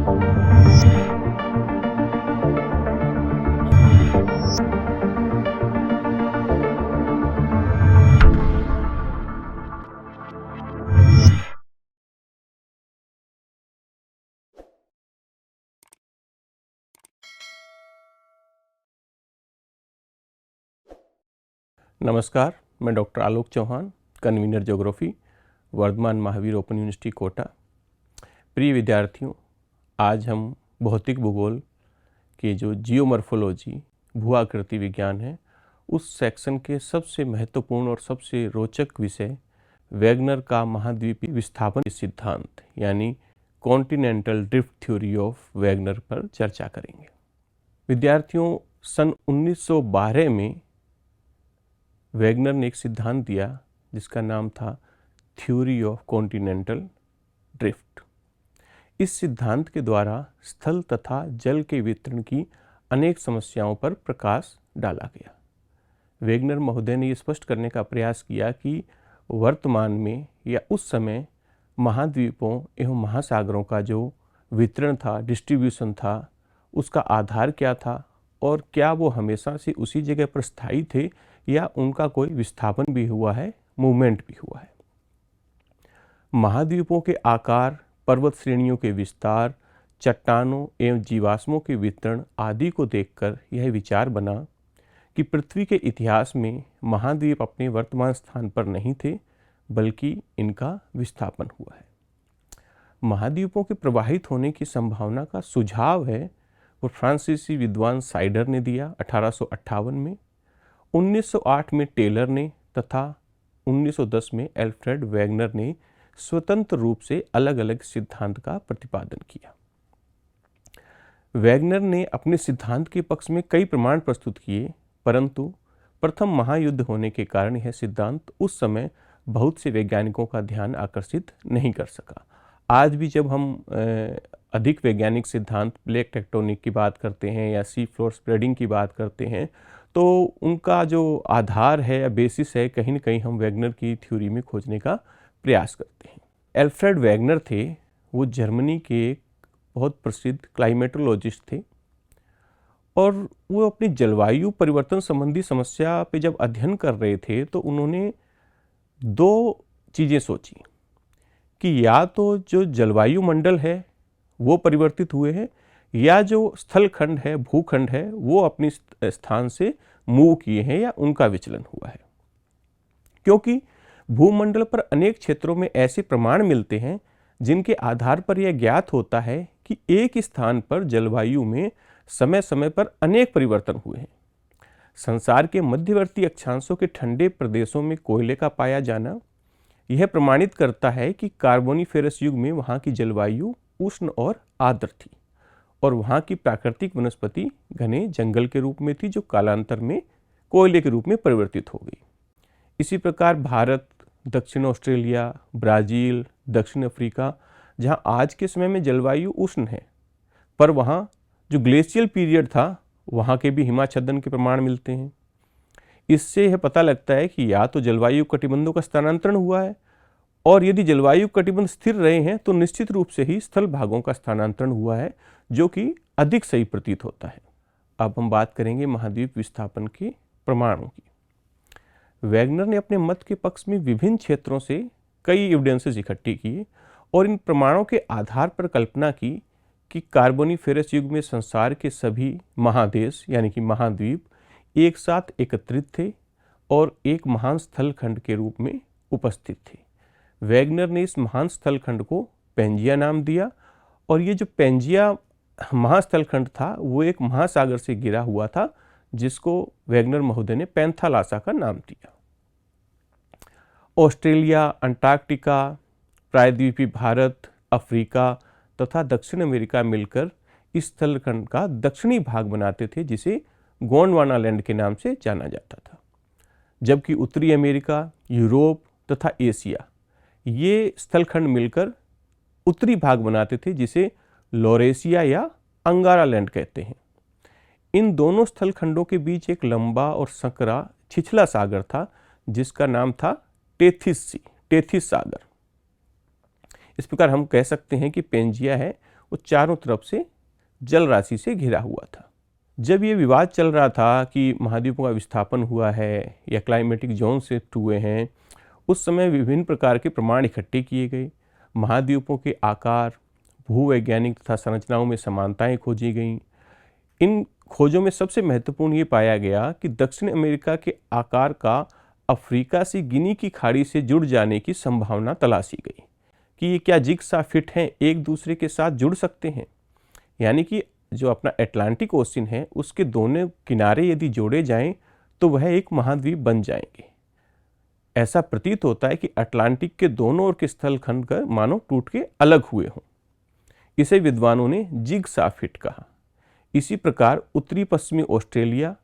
नमस्कार, मैं doctor Alok Chauhan, convener geography, Vardhman Mahaveer open university Kota. प्रिय विद्यार्थियों, आज हम भौतिक भूगोल के जो जियोमॉर्फोलॉजी भू-आकृति विज्ञान है, उस सेक्शन के सबसे महत्वपूर्ण और सबसे रोचक विषय वैगनर का महाद्वीपीय विस्थापन सिद्धांत यानी continental drift theory of Wagner पर चर्चा करेंगे। विद्यार्थियों, सन 1912 में वैगनर ने एक सिद्धांत दिया जिसका नाम था थ्योरी ऑफ कॉन्टिनेंटल ड्रिफ्ट। इस सिद्धांत के द्वारा स्थल तथा जल के वितरण की अनेक समस्याओं पर प्रकाश डाला गया। वैगनर महोदय ने यह स्पष्ट करने का प्रयास किया कि वर्तमान में या उस समय महाद्वीपों एवं महासागरों का जो वितरण था, डिस्ट्रीब्यूशन था, उसका आधार क्या था और क्या वो हमेशा से उसी जगह पर स्थायी थे या उनका कोई विस्थापन भी हुआ है, मूवमेंट भी हुआ है। महाद्वीपों के आकार, पर्वत श्रेणियों के विस्तार, चट्टानों एवं जीवाश्मों के वितरण आदि को देखकर यह विचार बना कि पृथ्वी के इतिहास में महाद्वीप अपने वर्तमान स्थान पर नहीं थे, बल्कि इनका विस्थापन हुआ है। महाद्वीपों के प्रवाहित होने की संभावना का सुझाव है वो फ्रांसीसी विद्वान साइडर ने दिया 1858 में, 1908 में टेलर ने तथा 1910 में एल्फ्रेड वैगनर ने स्वतंत्र रूप से अलग अलग सिद्धांत का प्रतिपादन किया। वैगनर ने अपने सिद्धांत के पक्ष में कई प्रमाण प्रस्तुत किए, परंतु प्रथम महायुद्ध होने के कारण यह सिद्धांत उस समय बहुत से वैज्ञानिकों का ध्यान आकर्षित नहीं कर सका। आज भी जब हम अधिक वैज्ञानिक सिद्धांत प्लेट टेक्टोनिक की बात करते हैं या सी फ्लोर स्प्रेडिंग की बात करते हैं, तो उनका जो आधार है या बेसिस है, कहीं न कहीं हम वैगनर की थ्योरी में खोजने का प्रयास करते हैं। एल्फ्रेड वैगनर थे, वो जर्मनी के एक बहुत प्रसिद्ध क्लाइमेटोलॉजिस्ट थे और वो अपनी जलवायु परिवर्तन संबंधी समस्या पे जब अध्ययन कर रहे थे तो उन्होंने दो चीज़ें सोची कि या तो जो जलवायु मंडल है वो परिवर्तित हुए हैं या जो स्थलखंड है, भूखंड है, वो अपनी स्थान से मूव किए हैं या उनका विचलन हुआ है। क्योंकि भूमंडल पर अनेक क्षेत्रों में ऐसे प्रमाण मिलते हैं जिनके आधार पर यह ज्ञात होता है कि एक स्थान पर जलवायु में समय समय पर अनेक परिवर्तन हुए हैं। संसार के मध्यवर्ती अक्षांशों के ठंडे प्रदेशों में कोयले का पाया जाना यह प्रमाणित करता है कि कार्बोनिफेरस युग में वहाँ की जलवायु उष्ण और आर्द्र थी और वहाँ की प्राकृतिक वनस्पति घने जंगल के रूप में थी, जो कालांतर में कोयले के रूप में परिवर्तित हो गई। इसी प्रकार भारत, दक्षिण ऑस्ट्रेलिया, ब्राज़ील, दक्षिण अफ्रीका, जहाँ आज के समय में जलवायु उष्ण है, पर वहाँ जो ग्लेशियल पीरियड था वहाँ के भी हिमाच्छादन के प्रमाण मिलते हैं। इससे यह पता लगता है कि या तो जलवायु कटिबंधों का स्थानांतरण हुआ है और यदि जलवायु कटिबंध स्थिर रहे हैं तो निश्चित रूप से ही स्थल भागों का स्थानांतरण हुआ है, जो कि अधिक सही प्रतीत होता है। अब हम बात करेंगे महाद्वीप विस्थापन के प्रमाणों की। वैगनर ने अपने मत के पक्ष में विभिन्न क्षेत्रों से कई एविडेंसेस इकट्ठी किए और इन प्रमाणों के आधार पर कल्पना की कि कार्बोनिफेरस युग में संसार के सभी महादेश यानी कि महाद्वीप एक साथ एकत्रित थे और एक महान स्थलखंड के रूप में उपस्थित थे। वैगनर ने इस महान स्थलखंड को पेंजिया नाम दिया और ये जो पेंजिया महास्थलखंड था वो एक महासागर से घिरा हुआ था, जिसको वैगनर महोदय ने पैंथालासा का नाम दिया। ऑस्ट्रेलिया, अंटार्कटिका, प्रायद्वीपीय भारत, अफ्रीका तथा दक्षिण अमेरिका मिलकर इस स्थलखंड का दक्षिणी भाग बनाते थे, जिसे गोंडवाना लैंड के नाम से जाना जाता था। जबकि उत्तरी अमेरिका, यूरोप तथा एशिया ये स्थलखंड मिलकर उत्तरी भाग बनाते थे, जिसे लॉरेशिया या अंगारा लैंड कहते हैं। इन दोनों स्थलखंडों के बीच एक लंबा और संकरा छिछला सागर था, जिसका नाम था टेथिस सागर। इस प्रकार हम कह सकते हैं कि पेंजिया है वो चारों तरफ से जल राशि से घिरा हुआ था। जब ये विवाद चल रहा था कि महाद्वीपों का विस्थापन हुआ है या क्लाइमेटिक जोन शिफ्ट हुए हैं, उस समय विभिन्न प्रकार के प्रमाण इकट्ठे किए गए। महाद्वीपों के आकार, भूवैज्ञानिक तथा संरचनाओं में समानताएं खोजी गईं। इन खोजों में सबसे महत्वपूर्ण ये पाया गया कि दक्षिण अमेरिका के आकार का अफ्रीका से गिनी की खाड़ी से जुड़ जाने की संभावना तलाशी गई कि ये क्या जिगसा फिट हैं, एक दूसरे के साथ जुड़ सकते हैं। यानी कि जो अपना अटलांटिक ओशन है उसके दोनों किनारे यदि जोड़े जाएं तो वह एक महाद्वीप बन जाएंगे। ऐसा प्रतीत होता है कि अटलांटिक के दोनों ओर के स्थलखंड का मानो टूट के अलग हुए हों। इसे विद्वानों ने जिगसा फिट कहा। इसी प्रकार उत्तरी पश्चिमी ऑस्ट्रेलिया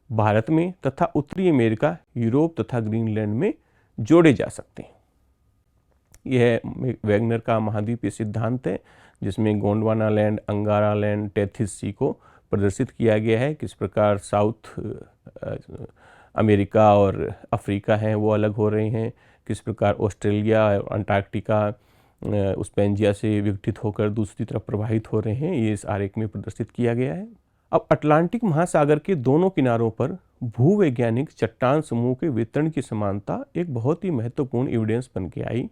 भारत में तथा उत्तरी अमेरिका, यूरोप तथा ग्रीनलैंड में जोड़े जा सकते हैं। यह वैगनर का महाद्वीपीय सिद्धांत है, जिसमें गोंडवाना लैंड, अंगारा लैंड, टेथिस सी को प्रदर्शित किया गया है। किस प्रकार साउथ अमेरिका और अफ्रीका हैं वो अलग हो रहे हैं, किस प्रकार ऑस्ट्रेलिया और अंटार्कटिका उस पेंजिया से विघटित होकर दूसरी तरफ प्रवाहित हो रहे हैं, ये इस आरेख में प्रदर्शित किया गया है। अब अटलांटिक महासागर के दोनों किनारों पर भूवैज्ञानिक चट्टान समूह के वितरण की समानता एक बहुत ही महत्वपूर्ण एविडेंस बन के आई।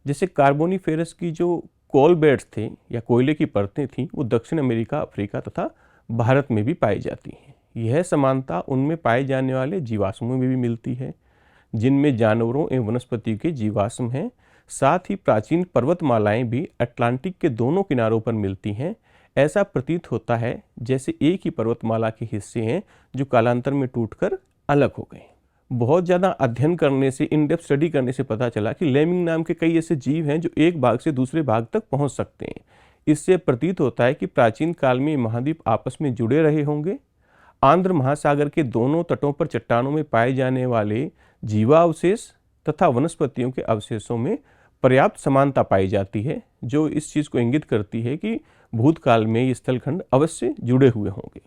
जैसे कार्बोनिफेरस की जो कोल बेड्स थे या कोयले की परतें थीं, वो दक्षिण अमेरिका, अफ्रीका तथा भारत में भी पाई जाती हैं। यह समानता उनमें पाए जाने वाले जीवाश्मों में भी मिलती है, जिनमें जानवरों एवं वनस्पति के जीवाश्म हैं। साथ ही प्राचीन पर्वतमालाएं भी अटलांटिक के दोनों किनारों पर मिलती हैं। ऐसा प्रतीत होता है जैसे एक ही पर्वतमाला के हिस्से हैं जो कालांतर में टूटकर अलग हो गए। बहुत ज़्यादा अध्ययन करने से, इन डेप्थ स्टडी करने से पता चला कि लेमिंग नाम के कई ऐसे जीव हैं जो एक भाग से दूसरे भाग तक पहुंच सकते हैं। इससे प्रतीत होता है कि प्राचीन काल में महाद्वीप आपस में जुड़े रहे होंगे। आंध्र महासागर के दोनों तटों पर चट्टानों में पाए जाने वाले जीवावशेष तथा वनस्पतियों के अवशेषों में पर्याप्त समानता पाई जाती है, जो इस चीज़ को इंगित करती है कि भूतकाल में ये स्थलखंड अवश्य जुड़े हुए होंगे।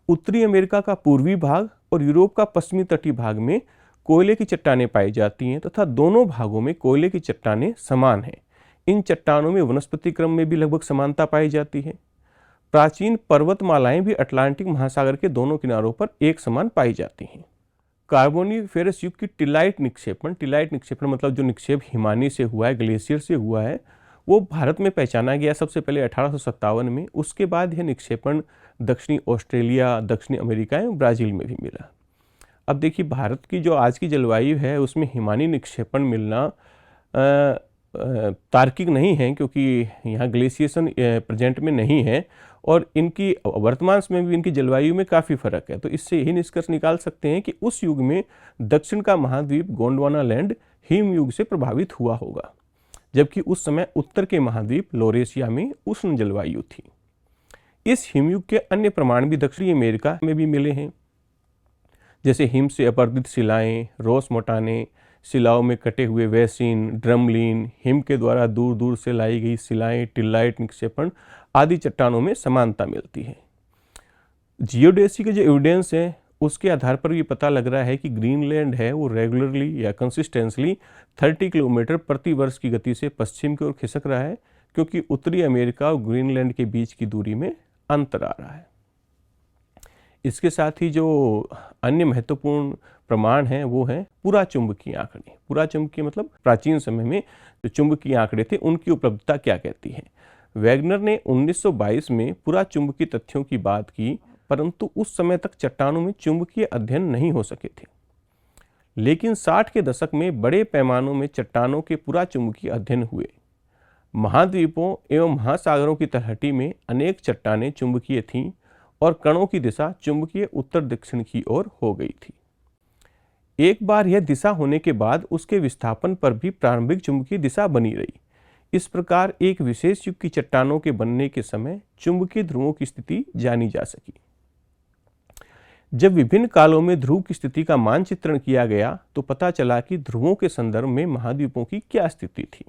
उत्तरी अमेरिका का पूर्वी भाग और यूरोप का पश्चिमी तटीय भाग में कोयले की चट्टानें पाई जाती हैं तथा दोनों भागों में कोयले की चट्टानें समान हैं। इन चट्टानों में वनस्पति क्रम में भी लगभग समानता पाई जाती है। प्राचीन पर्वतमालाएं भी अटलांटिक महासागर के दोनों किनारों पर एक समान पाई जाती हैं। कार्बोनिफेरस युग की टिलाइट निक्षेपण मतलब जो निक्षेप हिमानी से हुआ है, ग्लेशियर से हुआ है, वो भारत में पहचाना गया सबसे पहले 1857 में। उसके बाद यह निक्षेपण दक्षिणी ऑस्ट्रेलिया, दक्षिणी अमेरिका एवं ब्राज़ील में भी मिला। अब देखिए, भारत की जो आज की जलवायु है उसमें हिमानी निक्षेपण मिलना तार्किक नहीं है, क्योंकि यहाँ ग्लेशिएशन प्रेजेंट में नहीं है और इनकी वर्तमान समय में भी इनकी जलवायु में काफ़ी फर्क है। तो इससे यही निष्कर्ष निकाल सकते हैं कि उस युग में दक्षिण का महाद्वीप गोंडवाना लैंड हिम युग से प्रभावित हुआ होगा, जबकि उस समय उत्तर के महाद्वीप लॉरेशिया में उष्ण जलवायु थी। इस हिमयुग के अन्य प्रमाण भी दक्षिणी अमेरिका में भी मिले हैं, जैसे हिम से अपर्दित शिलाएं, रोस मोटाने, शिलाओं में कटे हुए वैसिन, ड्रमलिन, हिम के द्वारा दूर दूर से लाई गई शिलाएं, टिल्लाइट निक्षेपण आदि चट्टानों में समानता मिलती है। जियोडेसी के जो एविडेंस है उसके आधार पर ये पता लग रहा है कि ग्रीनलैंड है वो रेगुलरली या कंसिस्टेंसली 30 किलोमीटर प्रति वर्ष की गति से पश्चिम की ओर खिसक रहा है, क्योंकि उत्तरी अमेरिका और ग्रीनलैंड के बीच की दूरी में अंतर आ रहा है। इसके साथ ही जो अन्य महत्वपूर्ण प्रमाण हैं वो हैं पुरा चुंबकीय आंकड़े। पुरा चुंबकीय मतलब प्राचीन समय में जो चुंबकीय आंकड़े थे उनकी उपलब्धता क्या कहती है। वैगनर ने 1922 में पुरा चुंबकीय तथ्यों की बात की, परंतु उस समय तक चट्टानों में चुंबकीय अध्ययन नहीं हो सके थे। लेकिन 60 के दशक में बड़े पैमानों में चट्टानों के पुरा चुंबकीय अध्ययन हुए। महाद्वीपों एवं महासागरों की तलहटी में अनेक चट्टानें चुंबकीय थीं और कणों की दिशा चुंबकीय उत्तर दक्षिण की ओर हो गई थी। एक बार यह दिशा होने के बाद उसके विस्थापन पर भी प्रारंभिक चुंबकीय दिशा बनी रही। इस प्रकार एक विशेष युग की चट्टानों के बनने के समय चुंबकीय ध्रुवों की स्थिति जानी जा सकी। जब विभिन्न कालों में ध्रुव की स्थिति का मानचित्रण किया गया तो पता चला कि ध्रुवों के संदर्भ में महाद्वीपों की क्या स्थिति थी।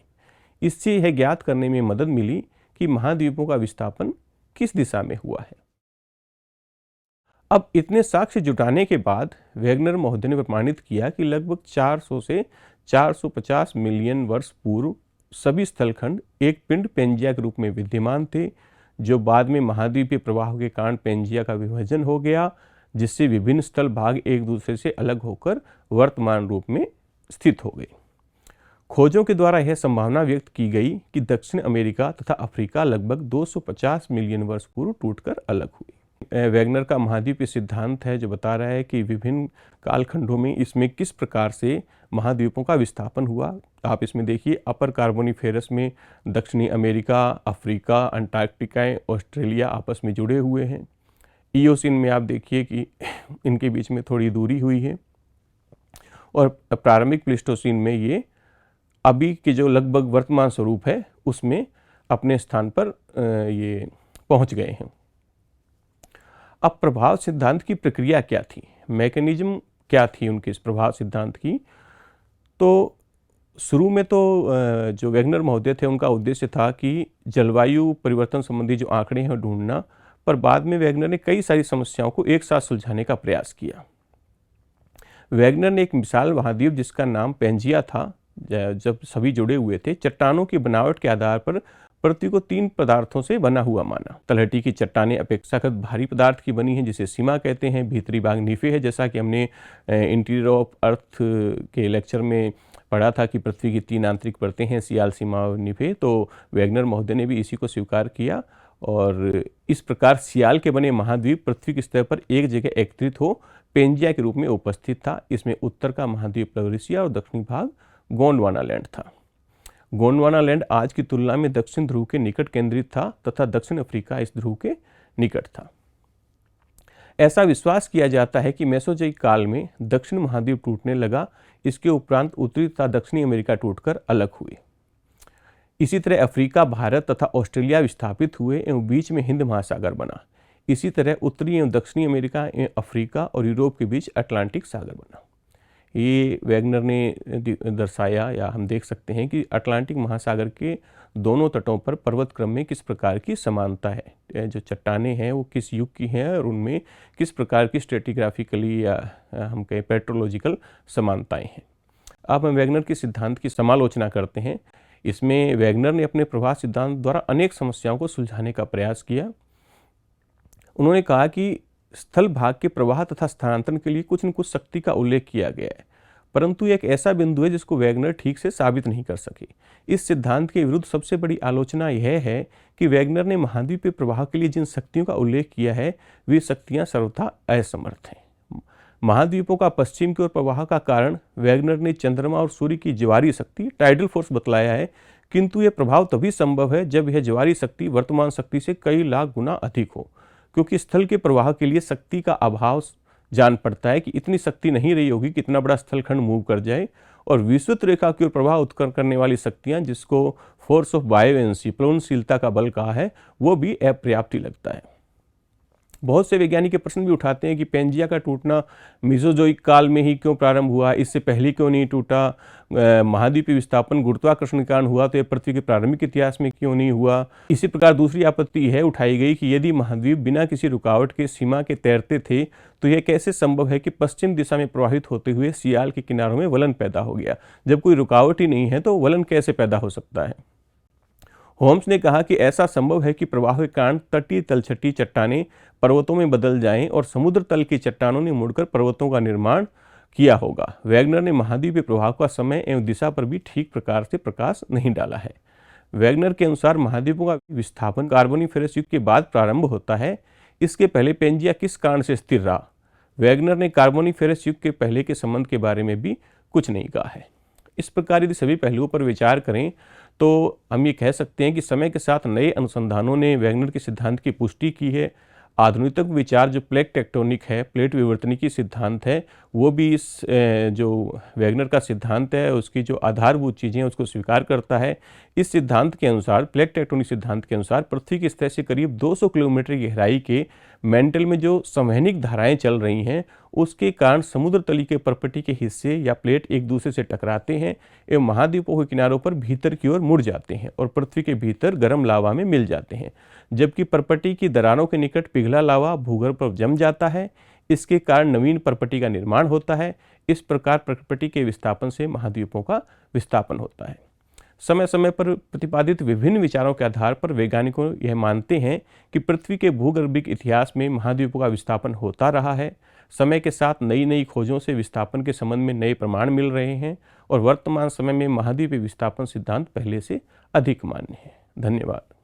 इससे यह ज्ञात करने में मदद मिली कि महाद्वीपों का विस्थापन किस दिशा में हुआ है। अब इतने साक्ष्य जुटाने के बाद वैगनर महोदय ने प्रमाणित किया कि लगभग 400 से 450 मिलियन वर्ष पूर्व सभी स्थलखंड एक पिंड पेंजिया के रूप में विद्यमान थे, जो बाद में महाद्वीपीय प्रवाह के कारण पेंजिया का विभाजन हो गया, जिससे विभिन्न स्थल भाग एक दूसरे से अलग होकर वर्तमान रूप में स्थित हो गए। खोजों के द्वारा यह संभावना व्यक्त की गई कि दक्षिण अमेरिका तथा अफ्रीका लगभग 250 मिलियन वर्ष पूर्व टूटकर अलग हुई। वैगनर का महाद्वीपीय सिद्धांत है जो बता रहा है कि विभिन्न कालखंडों में इसमें किस प्रकार से महाद्वीपों का विस्थापन हुआ। आप इसमें देखिए, अपर कार्बोनिफेरस में दक्षिणी अमेरिका, अफ्रीका, अंटार्कटिका, ऑस्ट्रेलिया आपस में जुड़े हुए हैं। इयोसीन में आप देखिए कि इनके बीच में थोड़ी दूरी हुई है, और प्रारंभिक प्लीस्टोसीन में ये अभी के जो लगभग वर्तमान स्वरूप है उसमें अपने स्थान पर ये पहुंच गए हैं। अब प्रभाव सिद्धांत की प्रक्रिया क्या थी, मैकेनिज्म क्या थी उनके इस प्रभाव सिद्धांत की। तो शुरू में तो जो वैगनर महोदय थे उनका उद्देश्य था कि जलवायु परिवर्तन संबंधी जो आंकड़े हैं ढूंढना, पर बाद में वैगनर ने कई सारी समस्याओं को एक साथ सुलझाने का प्रयास किया। वैगनर ने एक विशाल महाद्वीप जिसका नाम पेंजिया था, जब सभी जुड़े हुए थे, चट्टानों की बनावट के आधार पर पृथ्वी को 3 पदार्थों से बना हुआ माना। तलहटी की चट्टानें अपेक्षाकृत भारी पदार्थ की बनी हैं जिसे सीमा कहते हैं। भीतरी भाग निफे है, जैसा कि हमने इंटीरियर ऑफ अर्थ के लेक्चर में पढ़ा था कि पृथ्वी की 3 आंतरिक परतें हैं, सियाल, सीमा और निफे। तो वैगनर महोदय ने भी इसी को स्वीकार किया, और इस प्रकार सियाल के बने महाद्वीप पृथ्वी की सतह पर एक जगह एकत्रित हो पेंजिया के रूप में उपस्थित था। इसमें उत्तर का महाद्वीप लवरीसिया और दक्षिणी भाग गोंडवाना लैंड था। गोंडवाना लैंड आज की तुलना में दक्षिण ध्रुव के निकट केंद्रित था तथा दक्षिण अफ्रीका इस ध्रुव के निकट था। ऐसा विश्वास किया जाता है कि मेसोजोइक काल में दक्षिण महाद्वीप टूटने लगा। इसके उपरांत उत्तरी तथा दक्षिणी अमेरिका टूटकर अलग हुए। इसी तरह अफ्रीका, भारत तथा ऑस्ट्रेलिया विस्थापित हुए एवं बीच में हिंद महासागर बना। इसी तरह उत्तरी एवं दक्षिणी अमेरिका एवं अफ्रीका और यूरोप के बीच अटलांटिक सागर बना। ये वैगनर ने दर्शाया, या हम देख सकते हैं कि अटलांटिक महासागर के दोनों तटों पर पर्वत क्रम में किस प्रकार की समानता है, जो चट्टानें हैं वो किस युग की हैं और उनमें किस प्रकार की स्ट्रेटिग्राफिकली या हम कहें पेट्रोलॉजिकल समानताएं हैं। अब हम वैगनर के सिद्धांत की समालोचना करते हैं। इसमें वैगनर ने अपने प्रभाव सिद्धांत द्वारा अनेक समस्याओं को सुलझाने का प्रयास किया। उन्होंने कहा कि स्थल भाग के प्रवाह तथा स्थानांतरण के लिए कुछ न कुछ शक्ति का उल्लेख किया गया है, परंतु एक ऐसा बिंदु है जिसको वैगनर ठीक से साबित नहीं कर सके। इस सिद्धांत के विरुद्ध सबसे बड़ी आलोचना यह है कि वैगनर ने महाद्वीपीय प्रवाह के लिए जिन शक्तियों का उल्लेख किया है वे शक्तियां सर्वथा असमर्थ हैं। महाद्वीपों का पश्चिम की ओर प्रवाह का कारण वैगनर ने चंद्रमा और सूर्य की ज्वारीय शक्ति, टाइडल फोर्स बतलाया है, किंतु यह प्रभाव तभी संभव है जब यह ज्वारीय शक्ति वर्तमान शक्ति से कई लाख गुना अधिक हो, क्योंकि स्थल के प्रवाह के लिए शक्ति का अभाव जान पड़ता है कि इतनी शक्ति नहीं रही होगी कि इतना बड़ा स्थलखंड मूव कर जाए, और विषुवत रेखा की ओर प्रवाह उत्पन्न करने वाली शक्तियां, जिसको फोर्स ऑफ बायोवेंसी, प्लवनशीलता का बल कहा है, वो भी अपर्याप्त ही लगता है। बहुत से वैज्ञानिक ये प्रश्न भी उठाते हैं कि पेंजिया का टूटना मेसोजोइक काल में ही क्यों प्रारंभ हुआ, इससे पहले क्यों नहीं टूटा। महाद्वीपीय विस्थापन गुरुत्वाकर्षण के कारण हुआ तो यह पृथ्वी के प्रारंभिक इतिहास में क्यों नहीं हुआ। इसी प्रकार दूसरी आपत्ति यह उठाई गई कि यदि महाद्वीप बिना किसी रुकावट के सीमा के तैरते थे तो यह कैसे संभव है कि पश्चिम दिशा में प्रवाहित होते हुए सियाल के किनारों में वलन पैदा हो गया। जब कोई रुकावट ही नहीं है तो वलन कैसे पैदा हो सकता है। होम्स ने कहा कि ऐसा संभव है कि प्रवाह के कारण तटीय तलछटी चट्टानें पर्वतों में बदल जाएं और समुद्र तल की चट्टानों ने मुड़कर पर्वतों का निर्माण किया होगा। वैगनर ने महाद्वीपीय प्रवाह का समय एवं दिशा पर भी ठीक प्रकार से प्रकाश नहीं डाला है। वैगनर के अनुसार महाद्वीपों का विस्थापन कार्बोनिफेरस युग के बाद प्रारंभ होता है। इसके पहले पेंजिया किस कारण से स्थिर रहा। वैगनर ने कार्बोनिफेरस युग के पहले के संबंध के बारे में भी कुछ नहीं कहा है। इस प्रकार यदि सभी पहलुओं पर विचार करें तो हम ये कह सकते हैं कि समय के साथ नए अनुसंधानों ने वैगनर के सिद्धांत की पुष्टि की है। आधुनिक विचार जो प्लेट टेक्टोनिक है, प्लेट विवर्तनिकी सिद्धांत है, वो भी इस जो वैगनर का सिद्धांत है उसकी जो आधारभूत चीज़ें हैं उसको स्वीकार करता है। इस सिद्धांत के अनुसार, प्लेट टेक्टोनिक सिद्धांत के अनुसार, पृथ्वी की सतह से करीब 200 किलोमीटर की गहराई के मेंटल में जो संवहनिक धाराएं चल रही हैं उसके कारण समुद्र तली के परपटी के हिस्से या प्लेट एक दूसरे से टकराते हैं एवं महाद्वीपों के किनारों पर भीतर की ओर मुड़ जाते हैं और पृथ्वी के भीतर गर्म लावा में मिल जाते हैं, जबकि परपटी की दरारों के निकट पिघला लावा भूगर्भ पर जम जाता है। इसके कारण नवीन परपटी का निर्माण होता है। इस प्रकार परपटी के विस्थापन से महाद्वीपों का विस्थापन होता है। समय समय पर प्रतिपादित विभिन्न विचारों के आधार पर वैज्ञानिकों यह मानते हैं कि पृथ्वी के भूगर्भिक इतिहास में महाद्वीपों का विस्थापन होता रहा है। समय के साथ नई नई खोजों से विस्थापन के संबंध में नए प्रमाण मिल रहे हैं और वर्तमान समय में महाद्वीपीय विस्थापन सिद्धांत पहले से अधिक मान्य है। धन्यवाद।